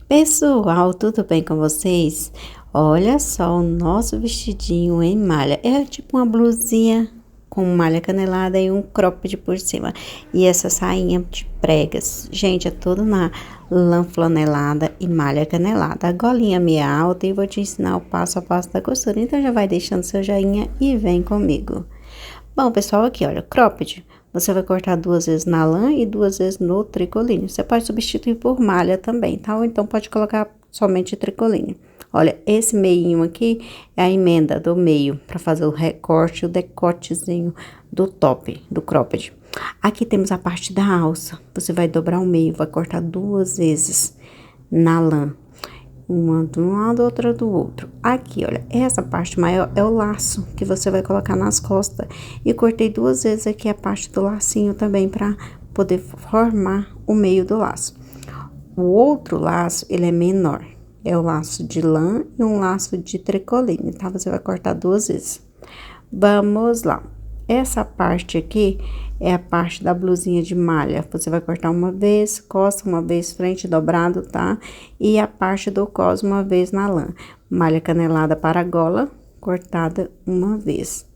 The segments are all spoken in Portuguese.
Pessoal, tudo bem com vocês? Olha só o nosso vestidinho em malha. É tipo uma blusinha com malha canelada e um cropped por cima. E essa sainha de pregas. Gente, é tudo na lã flanelada e malha canelada. A golinha meia alta e vou te ensinar o passo a passo da costura. Então já vai deixando seu joinha e vem comigo. Bom, pessoal, aqui, olha, cropped. Você vai cortar 2 vezes na lã e 2 vezes no tricoline. Você pode substituir por malha também, tá? Ou então pode colocar somente tricoline. Olha, esse meinho aqui é a emenda do meio para fazer o recorte, o decotezinho do top, do cropped. Aqui temos a parte da alça. Você vai dobrar o meio, vai cortar 2 vezes na lã. Uma de um lado, outra do outro. Aqui, olha, essa parte maior é o laço que você vai colocar nas costas. E cortei 2 vezes aqui a parte do lacinho também para poder formar o meio do laço. O outro laço, ele é menor. É o laço de lã e um laço de tricoline, tá? Você vai cortar 2 vezes. Vamos lá. Essa parte aqui é a parte da blusinha de malha. Você vai cortar uma vez, costa uma vez, frente dobrado, tá? E a parte do cos uma vez na lã. Malha canelada para a gola, cortada uma vez.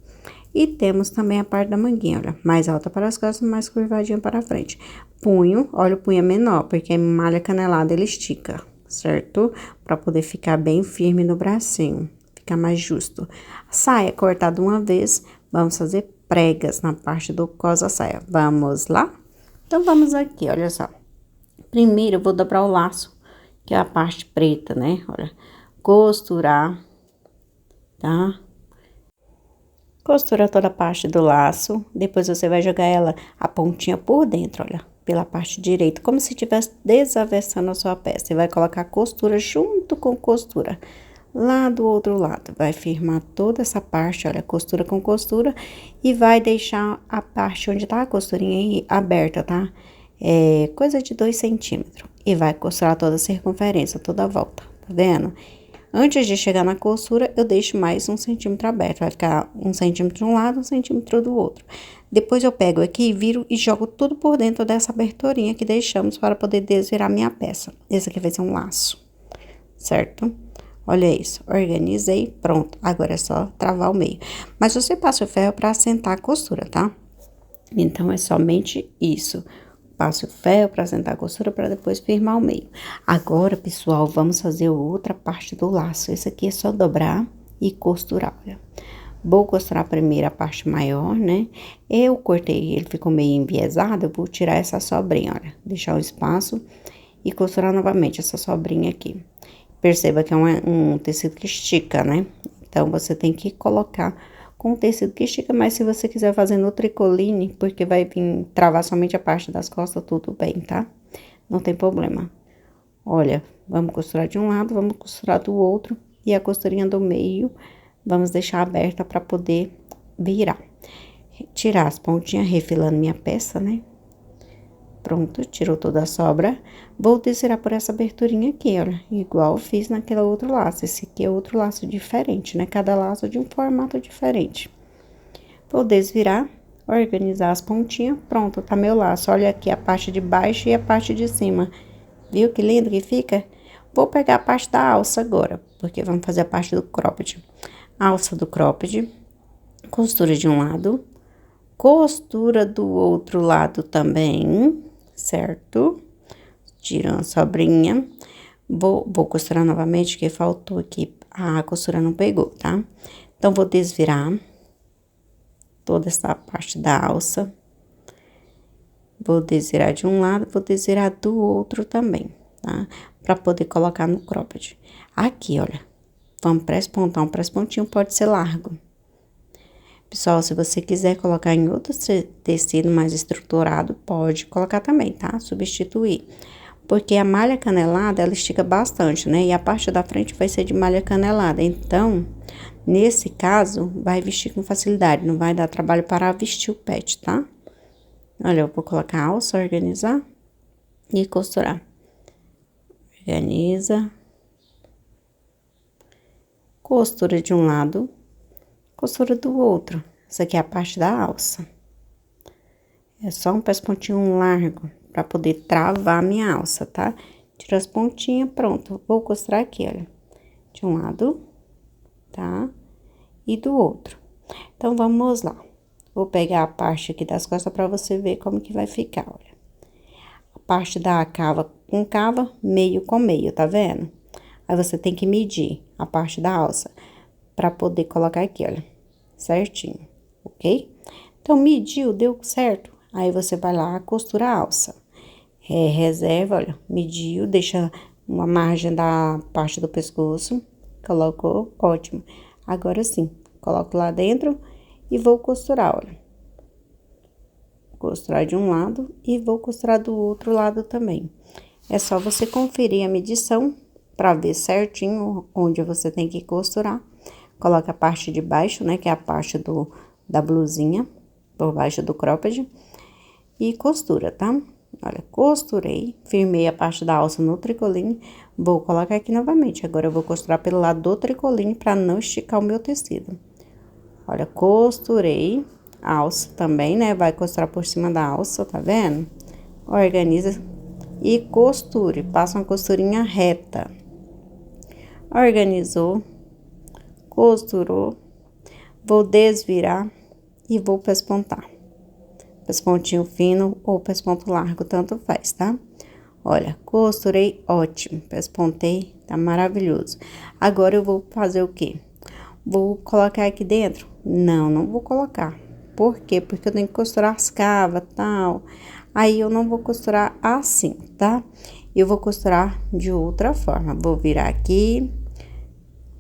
E temos também a parte da manguinha, olha, mais alta para as costas, mais curvadinha para a frente. Punho, olha, o punho é menor, porque malha canelada ele estica, certo? Para poder ficar bem firme no bracinho, ficar mais justo. Saia cortada uma vez, vamos fazer pregas na parte do cos da saia. Vamos lá? Então, vamos aqui, olha só. Primeiro, eu vou dobrar o laço, que é a parte preta, né? Olha, costurar, tá? Costura toda a parte do laço, depois você vai jogar ela, a pontinha por dentro, olha, pela parte direita, como se estivesse desavessando a sua peça. Você vai colocar a costura junto com costura, lá do outro lado. Vai firmar toda essa parte, olha, costura com costura, e vai deixar a parte onde tá a costurinha aí aberta, tá? É coisa de 2 centímetros. E vai costurar toda a circunferência, toda a volta, tá vendo? Antes de chegar na costura, eu deixo mais 1 centímetro aberto. Vai ficar 1 centímetro de um lado, 1 centímetro do outro. Depois eu pego aqui, viro e jogo tudo por dentro dessa aberturinha que deixamos para poder desvirar minha peça. Esse aqui vai ser um laço, certo? Olha isso, organizei, pronto. Agora é só travar o meio. Mas você passa o ferro para assentar a costura, tá? Então, é somente isso. Passo o ferro para assentar a costura para depois firmar o meio. Agora, pessoal, vamos fazer outra parte do laço. Esse aqui é só dobrar e costurar, olha. Vou costurar primeiro a parte maior, né? Eu cortei, ele ficou meio enviesado, eu vou tirar essa sobrinha, olha. Deixar o espaço e costurar novamente essa sobrinha aqui. Perceba que é um tecido que estica, né? Então, você tem que colocar com o tecido que estica, mas se você quiser fazer no tricoline, porque vai vir travar somente a parte das costas, tudo bem, tá? Não tem problema. Olha, vamos costurar de um lado, vamos costurar do outro, e a costurinha do meio, vamos deixar aberta para poder virar. Tirar as pontinhas, refilando minha peça, né? Pronto, tirou toda a sobra. Vou desvirar por essa aberturinha aqui, olha. Igual eu fiz naquele outro laço. Esse aqui é outro laço diferente, né? Cada laço de um formato diferente. Vou desvirar, organizar as pontinhas. Pronto, tá meu laço. Olha aqui a parte de baixo e a parte de cima. Viu que lindo que fica? Vou pegar a parte da alça agora, porque vamos fazer a parte do cropped. Alça do cropped, costura de um lado, costura do outro lado também, certo? Tirando a sobrinha. Vou costurar novamente, que faltou aqui, a costura não pegou, tá? Então, vou desvirar toda essa parte da alça. Vou desvirar de um lado, vou desvirar do outro também, tá? Pra poder colocar no cropped. Aqui, olha, vamos press-pontar, um press-pontinho pode ser largo. Pessoal, se você quiser colocar em outro tecido mais estruturado, pode colocar também, tá? Substituir. Porque a malha canelada, ela estica bastante, né? E a parte da frente vai ser de malha canelada. Então, nesse caso, vai vestir com facilidade. Não vai dar trabalho para vestir o pet, tá? Olha, eu vou colocar a alça, organizar e costurar. Organiza. Costura de um lado. Costura do outro. Essa aqui é a parte da alça. É só um pespontinho largo para poder travar a minha alça, tá? tiro as pontinhas, pronto. Vou costurar aqui, olha. De um lado, tá? E do outro. Então, vamos lá. Vou pegar a parte aqui das costas pra você ver como que vai ficar, olha. A parte da cava com cava, meio com meio, tá vendo? Aí, você tem que medir a parte da alça pra poder colocar aqui, olha. Certinho, ok? Então, mediu, deu certo. Aí, você vai lá, costura a alça. Reserva, olha, mediu, deixa uma margem da parte do pescoço. Colocou, ótimo. Agora sim, coloco lá dentro e vou costurar, olha. Costurar de um lado e vou costurar do outro lado também. É só você conferir a medição pra ver certinho onde você tem que costurar. Coloca a parte de baixo, né, que é a parte da blusinha, por baixo do cropped. E costura, tá? Olha, costurei, firmei a parte da alça no tricoline. Vou colocar aqui novamente. Agora, eu vou costurar pelo lado do tricoline pra não esticar o meu tecido. Olha, costurei a alça também, né? Vai costurar por cima da alça, tá vendo? Organiza e costure. Passa uma costurinha reta. Organizou, costurou. Vou desvirar e vou pespontar. Pespontinho fino ou pesponto largo, tanto faz, tá? Olha, costurei, ótimo. Pespontei, tá maravilhoso. Agora, eu vou fazer o quê? Vou colocar aqui dentro? Não, não vou colocar. Por quê? Porque eu tenho que costurar as cavas, tal. Aí, eu não vou costurar assim, tá? Eu vou costurar de outra forma. Vou virar aqui,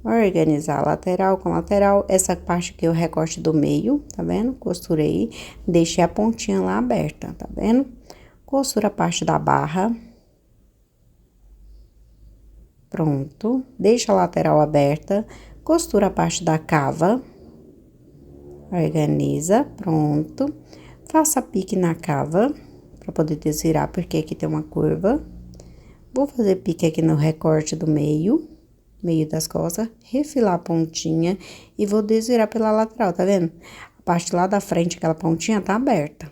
organizar a lateral com lateral. Essa parte aqui é o recorte do meio, tá vendo? Costurei, deixei a pontinha lá aberta, tá vendo? Costura a parte da barra. Pronto. Deixa a lateral aberta. Costura a parte da cava. Organiza, pronto. Faça pique na cava, pra poder desvirar, porque aqui tem uma curva. Vou fazer pique aqui no recorte do meio das costas, refilar a pontinha e vou desvirar pela lateral, tá vendo? A parte lá da frente, aquela pontinha, tá aberta.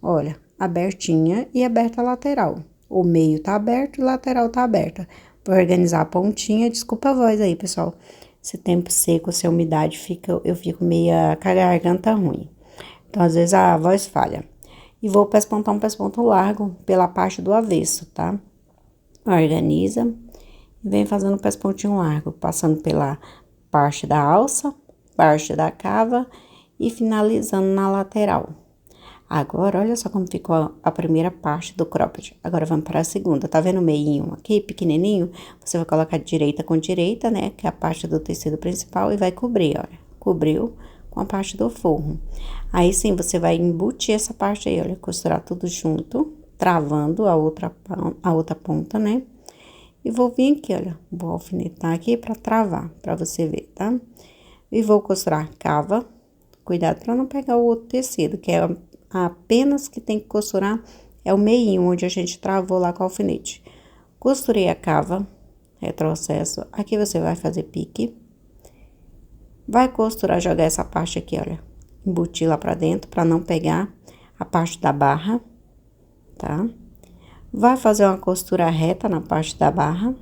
Olha, abertinha e aberta a lateral. O meio tá aberto e a lateral tá aberta. Vou organizar a pontinha, desculpa a voz aí, pessoal. Esse tempo seco, se a umidade fica, eu fico meia com a garganta ruim. Então, às vezes, a voz falha. E vou pespontar um pesponto largo pela parte do avesso, tá? Organiza. Vem fazendo um pespontinho largo, passando pela parte da alça, parte da cava e finalizando na lateral. Agora, olha só como ficou a primeira parte do cropped. Agora, vamos para a segunda. Tá vendo o meinho aqui, pequenininho? Você vai colocar direita com direita, né? Que é a parte do tecido principal e vai cobrir, olha. Cobriu com a parte do forro. Aí, sim, você vai embutir essa parte aí, olha. Costurar tudo junto, travando a outra ponta, né? E vou vir aqui, olha, vou alfinetar aqui pra travar, pra você ver, tá? E vou costurar cava, cuidado pra não pegar o outro tecido, que é apenas que tem que costurar, é o meinho, onde a gente travou lá com o alfinete. Costurei a cava, retrocesso, aqui você vai fazer pique. Vai costurar, jogar essa parte aqui, olha, embutir lá pra dentro, pra não pegar a parte da barra, tá? Vai fazer uma costura reta na parte da barra,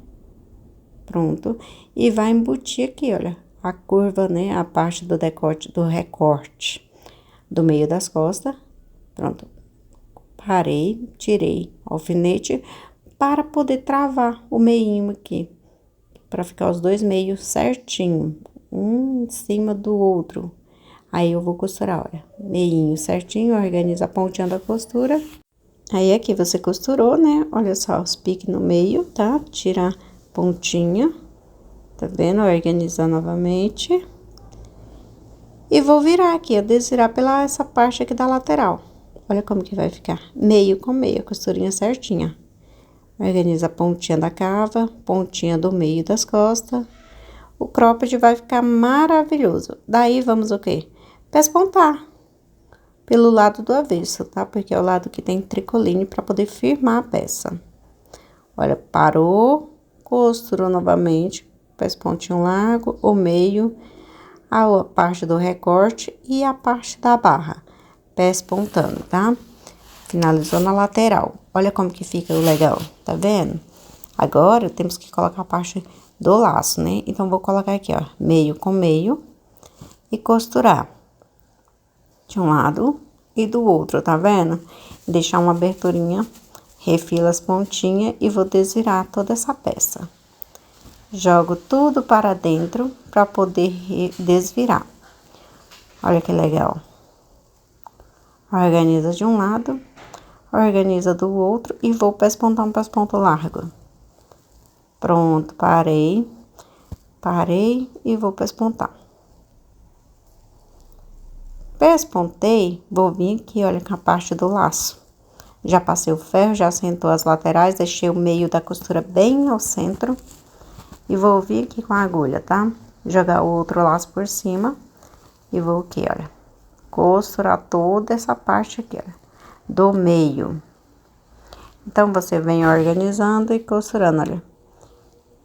pronto, e vai embutir aqui, olha, a curva, né, a parte do decote, do recorte do meio das costas, pronto. Parei, tirei o alfinete para poder travar o meinho aqui, para ficar os dois meios certinho, um em cima do outro. Aí, eu vou costurar, olha, meinho certinho, organiza a pontinha da costura. Aí, aqui você costurou, né? Olha só, os piques no meio, tá? Tira a pontinha, tá vendo? Organizar novamente. E vou virar aqui, ó, desvirar pela essa parte aqui da lateral. Olha como que vai ficar. Meio com meio, costurinha certinha. Organiza a pontinha da cava, pontinha do meio das costas. O cropped vai ficar maravilhoso. Daí, vamos o quê? Pespontar. Pelo lado do avesso, tá? Porque é o lado que tem tricoline pra poder firmar a peça. Olha, parou, costurou novamente, pespontinho largo, o meio, a parte do recorte e a parte da barra, pespontando, tá? Finalizou na lateral. Olha como que fica o legal, tá vendo? Agora, temos que colocar a parte do laço, né? Então, vou colocar aqui, ó, meio com meio e costurar de um lado e do outro, tá vendo? Deixar uma aberturinha, refilo as pontinhas e vou desvirar toda essa peça. Jogo tudo para dentro para poder desvirar. Olha que legal. Organiza de um lado, organiza do outro e vou pespontando pesponto largo. Pronto, parei e vou pespontar. Pespontei, vou vir aqui, olha, com a parte do laço. Já passei o ferro, já assentou as laterais, deixei o meio da costura bem ao centro. E vou vir aqui com a agulha, tá? Jogar o outro laço por cima. E vou aqui, olha, costurar toda essa parte aqui, olha, do meio. Então, você vem organizando e costurando, olha.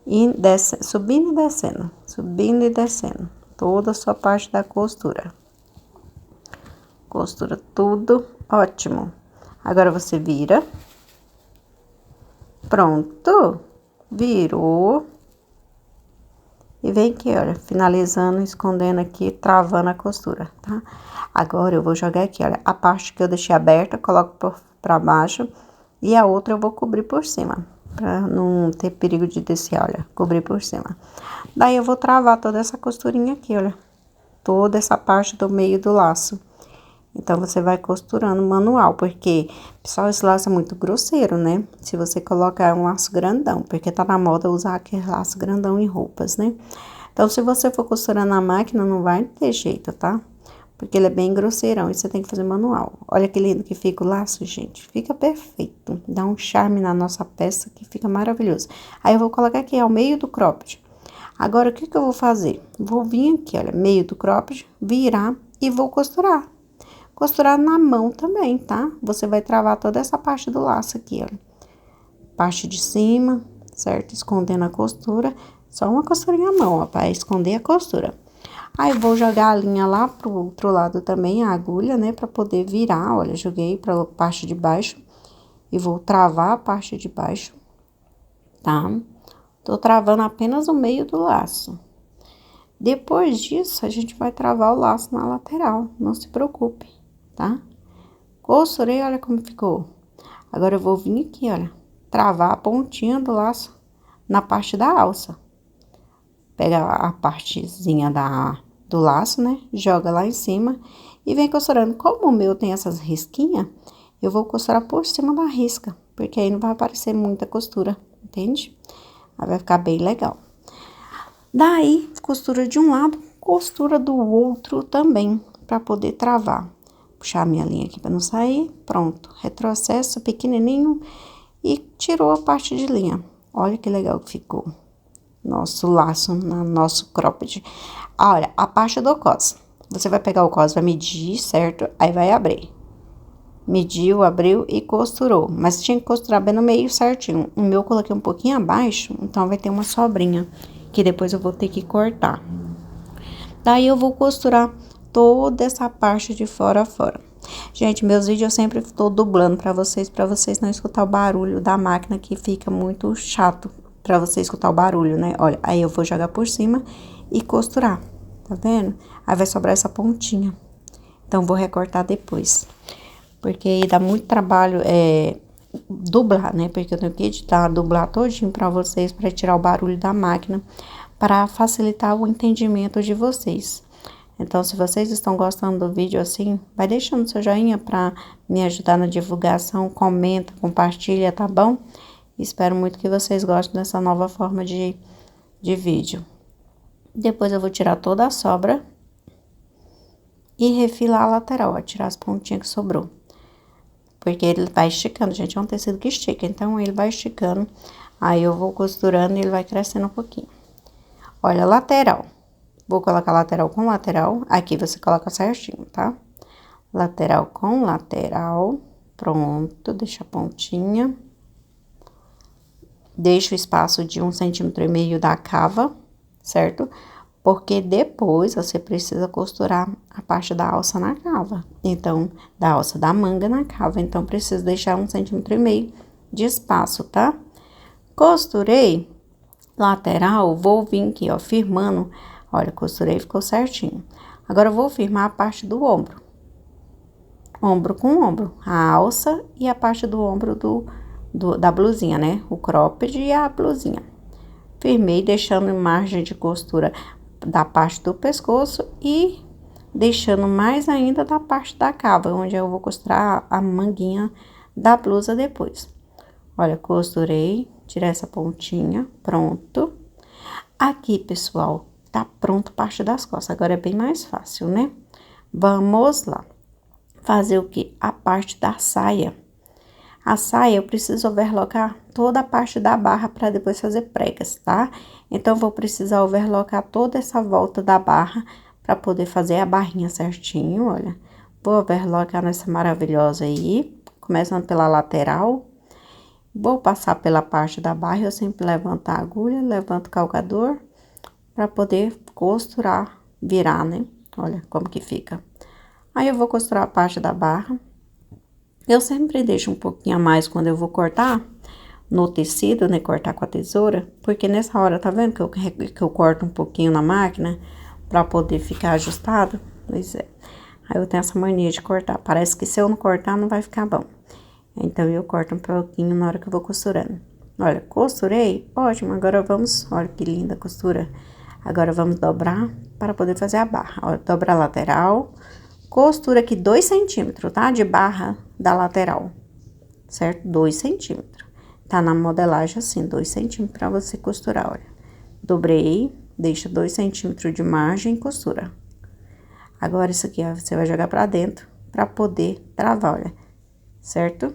E desce, subindo e descendo. Toda a sua parte da costura. Costura tudo, ótimo. Agora, você vira. Pronto. Virou. E vem aqui, olha, finalizando, escondendo aqui, travando a costura, tá? Agora, eu vou jogar aqui, olha, a parte que eu deixei aberta, coloco pra baixo. E a outra eu vou cobrir por cima, pra não ter perigo de descer, olha, cobrir por cima. Daí, eu vou travar toda essa costurinha aqui, olha, toda essa parte do meio do laço. Então, você vai costurando manual, porque, pessoal, esse laço é muito grosseiro, né? Se você colocar um laço grandão, porque tá na moda usar aquele laço grandão em roupas, né? Então, se você for costurando na máquina, não vai ter jeito, tá? Porque ele é bem grosseirão e você tem que fazer manual. Olha que lindo que fica o laço, gente. Fica perfeito. Dá um charme na nossa peça que fica maravilhoso. Aí, eu vou colocar aqui ao meio do cropped. Agora, o que que eu vou fazer? Vou vir aqui, olha, meio do cropped, virar e vou costurar. Costurar na mão também, tá? Você vai travar toda essa parte do laço aqui, olha. Parte de cima, certo? Escondendo a costura. Só uma costurinha à mão, ó, pra esconder a costura. Aí, vou jogar a linha lá pro outro lado também, a agulha, né? Pra poder virar, olha, joguei pra parte de baixo. E vou travar a parte de baixo, tá? Tô travando apenas o meio do laço. Depois disso, a gente vai travar o laço na lateral, não se preocupe, tá? Costurei, olha como ficou. Agora, eu vou vir aqui, olha, travar a pontinha do laço na parte da alça. Pega a partezinha do laço, né? Joga lá em cima e vem costurando. Como o meu tem essas risquinhas, eu vou costurar por cima da risca, porque aí não vai aparecer muita costura, entende? Aí vai ficar bem legal. Daí, costura de um lado, costura do outro também, pra poder travar. Puxar a minha linha aqui pra não sair, pronto. Retrocesso pequenininho e tirou a parte de linha. Olha que legal que ficou. Nosso laço, nosso cropped. Olha, a parte do cos. Você vai pegar o cos, vai medir, certo? Aí vai abrir. Mediu, abriu e costurou. Mas tinha que costurar bem no meio certinho. O meu eu coloquei um pouquinho abaixo, então vai ter uma sobrinha, que depois eu vou ter que cortar. Daí, eu vou costurar toda essa parte de fora a fora. Gente, meus vídeos eu sempre estou dublando pra vocês não escutar o barulho da máquina, que fica muito chato pra você escutar o barulho, né? Olha, aí eu vou jogar por cima e costurar, tá vendo? Aí vai sobrar essa pontinha. Então, vou recortar depois. Porque aí dá muito trabalho, dublar, né? Porque eu tenho que editar, dublar todinho pra vocês, pra tirar o barulho da máquina, para facilitar o entendimento de vocês. Então, se vocês estão gostando do vídeo assim, vai deixando seu joinha pra me ajudar na divulgação, comenta, compartilha, tá bom? Espero muito que vocês gostem dessa nova forma de vídeo. Depois, eu vou tirar toda a sobra e refilar a lateral, ó, tirar as pontinhas que sobrou. Porque ele vai esticando, gente, é um tecido que estica, então ele vai esticando. Aí, eu vou costurando e ele vai crescendo um pouquinho. Olha, lateral. Vou colocar lateral com lateral. Aqui você coloca certinho, tá? Lateral com lateral. Pronto, deixa a pontinha. Deixa o espaço de 1,5 cm da cava, certo? Porque depois você precisa costurar a parte da alça na cava. Então, da alça da manga na cava. Então, precisa deixar 1,5 cm de espaço, tá? Costurei lateral, vou vir aqui, ó, firmando. Olha, costurei, ficou certinho. Agora, eu vou firmar a parte do ombro. Ombro com ombro. A alça e a parte do ombro da blusinha, né? O cropped e a blusinha. Firmei, deixando margem de costura da parte do pescoço e deixando mais ainda da parte da cava, onde eu vou costurar a manguinha da blusa depois. Olha, costurei, tirei essa pontinha, pronto. Aqui, pessoal, tá pronto parte das costas, agora é bem mais fácil, né? Vamos lá. Fazer o quê? A parte da saia. A saia, eu preciso overlocar toda a parte da barra para depois fazer pregas, tá? Então, vou precisar overlocar toda essa volta da barra para poder fazer a barrinha certinho, olha. Vou overlocar nessa maravilhosa aí, começando pela lateral. Vou passar pela parte da barra, eu sempre levanto a agulha, levanto o calcador para poder costurar, virar, né? Olha como que fica. Aí, eu vou costurar a parte da barra. Eu sempre deixo um pouquinho a mais quando eu vou cortar no tecido, né? Cortar com a tesoura. Porque nessa hora, tá vendo que eu corto um pouquinho na máquina pra poder ficar ajustado? Pois é. Aí eu tenho essa mania de cortar. Parece que se eu não cortar, não vai ficar bom. Então, eu corto um pouquinho na hora que eu vou costurando. Olha, costurei? Ótimo. Agora vamos... Olha que linda a costura. Agora vamos dobrar para poder fazer a barra. Olha, dobra a lateral. Costura aqui 2 centímetros, tá? De barra da lateral, certo? 2 centímetros. Tá na modelagem assim, 2 centímetros pra você costurar, olha. Dobrei, deixa 2 centímetros de margem e costura. Agora, isso aqui, ó, você vai jogar pra dentro pra poder travar, olha. Certo?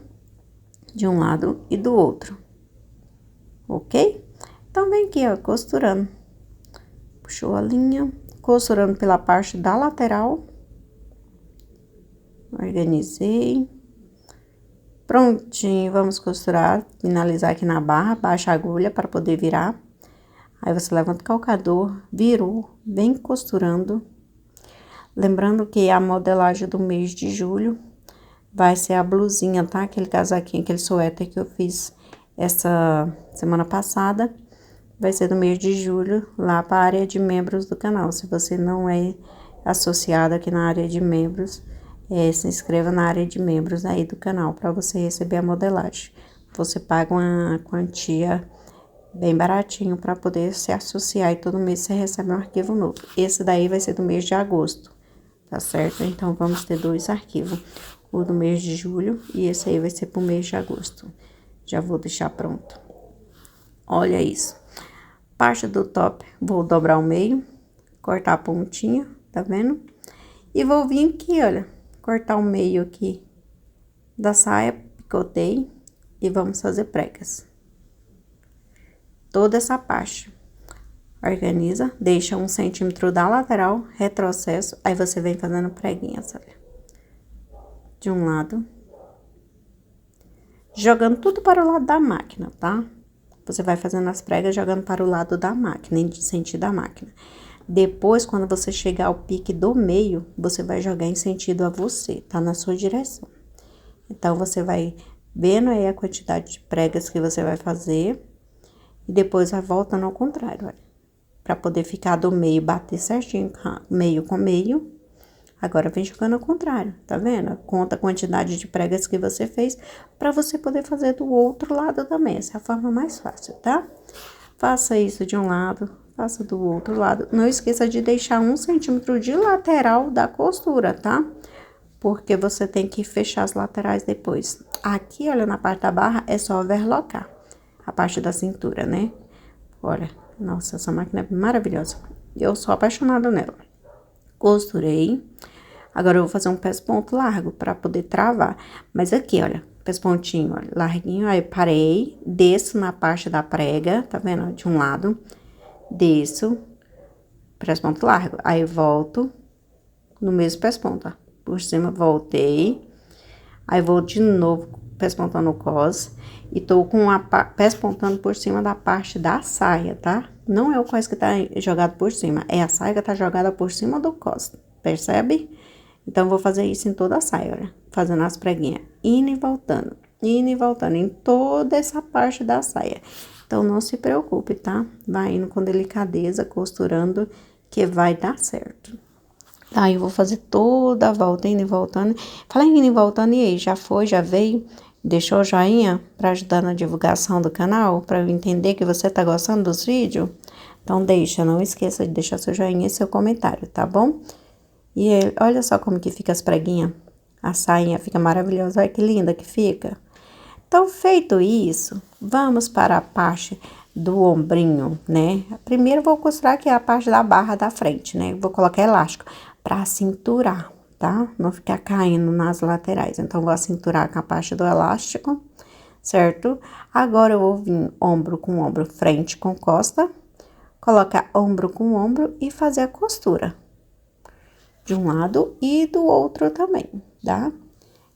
De um lado e do outro. Ok? Então, vem aqui, ó, costurando. Puxou a linha, costurando pela parte da lateral. Organizei. Prontinho, vamos costurar, finalizar aqui na barra, baixa a agulha para poder virar. Aí, você levanta o calcador, virou, vem costurando. Lembrando que a modelagem do mês de julho vai ser a blusinha, tá? Aquele casaquinho, aquele suéter que eu fiz essa semana passada. Vai ser do mês de julho, lá para a área de membros do canal. Se você não é associado aqui na área de membros... se inscreva na área de membros aí do canal para você receber a modelagem. Você paga uma quantia bem baratinho para poder se associar e todo mês você recebe um arquivo novo. Esse daí vai ser do mês de agosto, tá certo? Então, vamos ter 2 arquivos, o do mês de julho e esse aí vai ser pro mês de agosto. Já vou deixar pronto. Olha isso. Parte do top, vou dobrar o meio, cortar a pontinha, tá vendo? E vou vir aqui, olha. Cortar o meio aqui da saia, picotei e vamos fazer pregas. Toda essa parte. Organiza, deixa 1 centímetro da lateral, retrocesso, aí você vem fazendo preguinhas, olha. De um lado. Jogando tudo para o lado da máquina, tá? Você vai fazendo as pregas jogando para o lado da máquina, em sentido da máquina. Depois, quando você chegar ao pique do meio, você vai jogar em sentido a você, tá na sua direção. Então, você vai vendo aí a quantidade de pregas que você vai fazer. E depois vai voltando ao contrário, olha. Pra poder ficar do meio, bater certinho, meio com meio. Agora, vem jogando ao contrário, tá vendo? Conta a quantidade de pregas que você fez, pra você poder fazer do outro lado também. Essa é a forma mais fácil, tá? Faça isso de um lado, faça do outro lado. Não esqueça de deixar 1 centímetro de lateral da costura, tá? Porque você tem que fechar as laterais depois. Aqui, olha, na parte da barra, é só overlocar a parte da cintura, né? Olha, nossa, essa máquina é maravilhosa. Eu sou apaixonada nela. Costurei. Agora, eu vou fazer um pesponto largo pra poder travar. Mas aqui, olha, pespontinho, olha, larguinho. Aí, parei, desço na parte da prega, tá vendo? De um lado, desço, pesponto largo. Aí, volto no mesmo pesponto, ó. Por cima, voltei. Aí, vou de novo pespontando o cos. E tô com a pespontando por cima da parte da saia, tá? Não é o cos que tá jogado por cima, é a saia que tá jogada por cima do cos, percebe? Então, vou fazer isso em toda a saia, olha. Fazendo as preguinhas, indo e voltando em toda essa parte da saia. Então, não se preocupe, tá? Vai indo com delicadeza, costurando, que vai dar certo. Tá, eu vou fazer toda a volta, indo e voltando. Fala indo e voltando, e aí, já foi, já veio? Deixou o joinha para ajudar na divulgação do canal? Para eu entender que você tá gostando dos vídeos? Então, não esqueça de deixar seu joinha e seu comentário, tá bom? E olha só como que fica as preguinhas. A sainha fica maravilhosa, olha que linda que fica. Então, feito isso, vamos para a parte do ombrinho, né? Primeiro, vou costurar aqui a parte da barra da frente, né? Vou colocar elástico para cinturar, tá? Não ficar caindo nas laterais. Então, vou cinturar com a parte do elástico, certo? Agora, eu vou vir ombro com ombro, frente com costa, colocar ombro com ombro e fazer a costura. De um lado e do outro também, tá?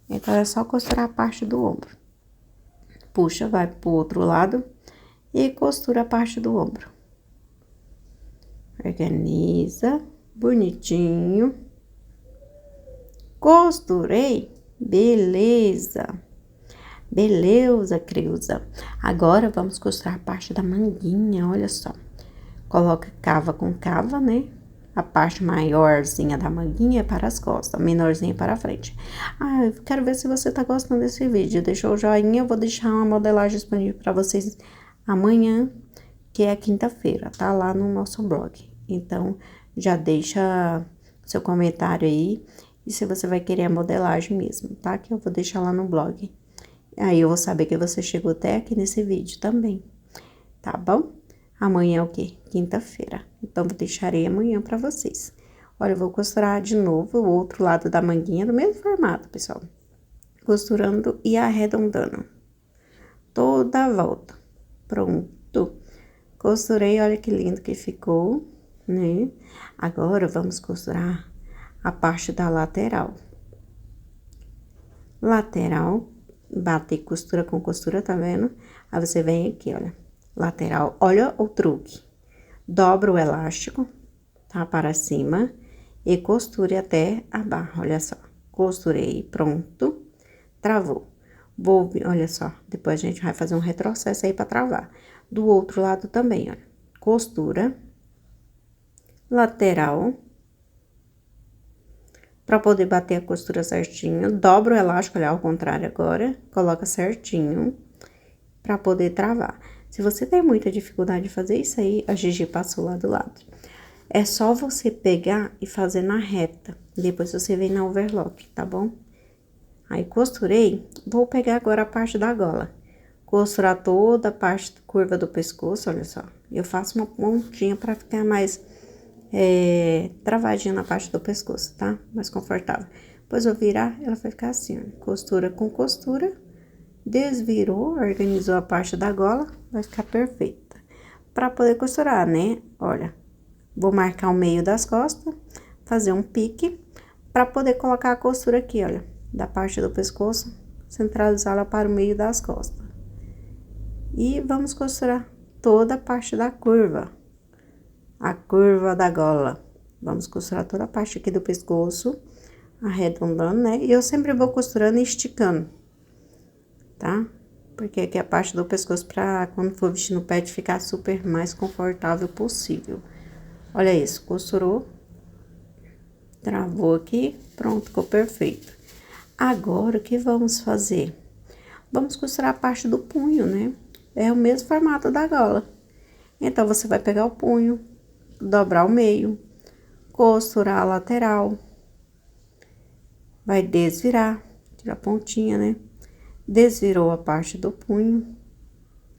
Então, é só costurar a parte do ombro. Puxa, vai pro outro lado e costura a parte do ombro. Organiza, bonitinho. Costurei, beleza. Beleza, Creuza. Agora, vamos costurar a parte da manguinha, olha só. Coloca cava com cava, né? A parte maiorzinha da manguinha é para as costas, a menorzinha é para a frente. Ah, eu quero ver se você tá gostando desse vídeo. Deixou o joinha, eu vou deixar uma modelagem disponível para vocês amanhã, que é quinta-feira, tá? Lá no nosso blog. Então, já deixa seu comentário aí, e se você vai querer a modelagem mesmo, tá? Que eu vou deixar lá no blog. Aí eu vou saber que você chegou até aqui nesse vídeo também, tá bom? Amanhã é o quê? Quinta-feira. Então, vou deixarei amanhã pra vocês. Olha, eu vou costurar de novo o outro lado da manguinha, do mesmo formato, pessoal. Costurando e arredondando. Toda a volta. Pronto. Costurei, olha que lindo que ficou, né? Agora, vamos costurar a parte da lateral. Lateral, bater costura com costura, tá vendo? Aí, você vem aqui, olha. Lateral, olha o truque. Dobra o elástico, tá? Para cima e costure até a barra, olha só. Costurei, pronto. Travou. Olha só, depois a gente vai fazer um retrocesso aí para travar. Do outro lado também, olha. Costura. Lateral. Para poder bater a costura certinho, dobra o elástico, olha, ao contrário agora. Coloca certinho para poder travar. Se você tem muita dificuldade de fazer isso aí, a Gigi passou lá do lado. É só você pegar e fazer na reta. Depois você vem na overlock, tá bom? Aí, costurei. Vou pegar agora a parte da gola. Costurar toda a parte curva do pescoço, olha só. Eu faço uma pontinha pra ficar mais travadinha na parte do pescoço, tá? Mais confortável. Depois eu virar, ela vai ficar assim, ó. Costura com costura. Desvirou, organizou a parte da gola, vai ficar perfeita. Pra poder costurar, né? Olha, vou marcar o meio das costas, fazer um pique, pra poder colocar a costura aqui, olha, da parte do pescoço, centralizá-la para o meio das costas. E vamos costurar toda a parte da curva, a curva da gola. Vamos costurar toda a parte aqui do pescoço, arredondando, né? E eu sempre vou costurando e esticando. Tá? Porque aqui é a parte do pescoço pra quando for vestir no pet ficar super mais confortável possível. Olha isso, costurou, travou aqui, pronto, ficou perfeito. Agora, o que vamos fazer? Vamos costurar a parte do punho, né? É o mesmo formato da gola. Então, você vai pegar o punho, dobrar o meio, costurar a lateral, vai desvirar, tirar a pontinha, né? Desvirou a parte do punho,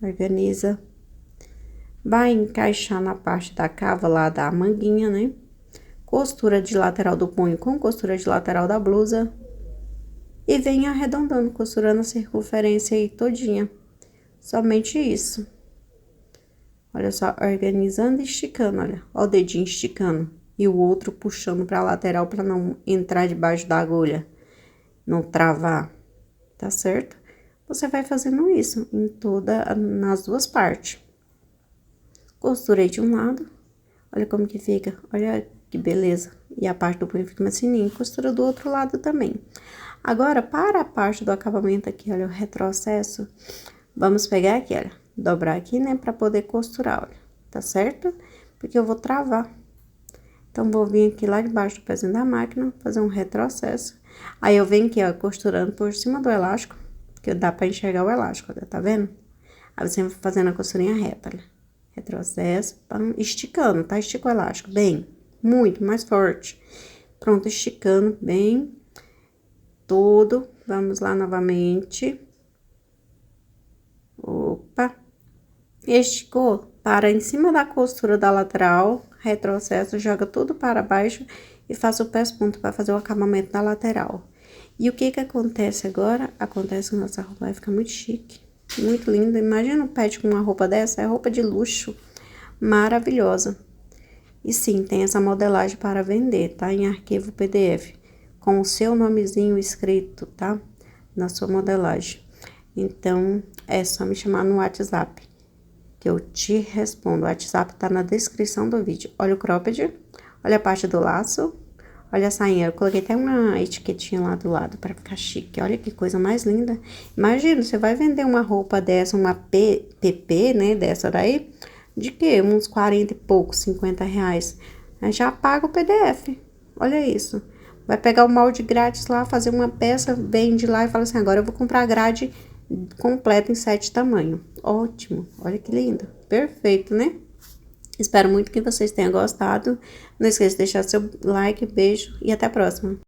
organiza. Vai encaixar na parte da cava lá da manguinha, né? Costura de lateral do punho com costura de lateral da blusa. E vem arredondando, costurando a circunferência aí todinha. Somente isso. Olha só, organizando e esticando, olha. Ó o dedinho esticando. E o outro puxando pra lateral pra não entrar debaixo da agulha. Não travar. Tá certo? Você vai fazendo isso nas duas partes. Costurei de um lado, olha como que fica, olha que beleza. E a parte do punho fica mais fininha, costura do outro lado também. Agora, para a parte do acabamento aqui, olha, o retrocesso, vamos pegar aqui, olha, dobrar aqui, né, pra poder costurar, olha, tá certo? Porque eu vou travar. Então, vou vir aqui lá debaixo do pezinho da máquina, fazer um retrocesso. Aí, eu venho aqui, ó, costurando por cima do elástico, porque dá pra enxergar o elástico, olha, tá vendo? Aí, você vai fazendo a costurinha reta, olha. Retrocesso, esticando, tá? Estica o elástico, bem, muito, mais forte. Pronto, esticando bem todo. Vamos lá novamente. Opa. Esticou, para em cima da costura da lateral, retrocesso, joga tudo para baixo e faça o pés-ponto para fazer o acabamento da lateral. E o que que acontece agora? Acontece que nossa roupa vai ficar muito chique, muito linda. Imagina um pet com uma roupa dessa, é roupa de luxo, maravilhosa. E sim, tem essa modelagem para vender, tá? Em arquivo PDF, com o seu nomezinho escrito, tá? Na sua modelagem. Então, é só me chamar no WhatsApp, que eu te respondo. O WhatsApp tá na descrição do vídeo. Olha o cropped, olha a parte do laço, olha a sainha. Eu coloquei até uma etiquetinha lá do lado para ficar chique. Olha que coisa mais linda. Imagina, você vai vender uma roupa dessa, uma PP, né, dessa daí, de que? Uns 40 e poucos, 50 reais. Aí já paga o PDF. Olha isso. Vai pegar o molde grátis lá, fazer uma peça, vende lá e fala assim, agora eu vou comprar a grade completa em 7 tamanhos. Ótimo, olha que lindo, perfeito, né? Espero muito que vocês tenham gostado. Não esqueça de deixar seu like, beijo e até a próxima.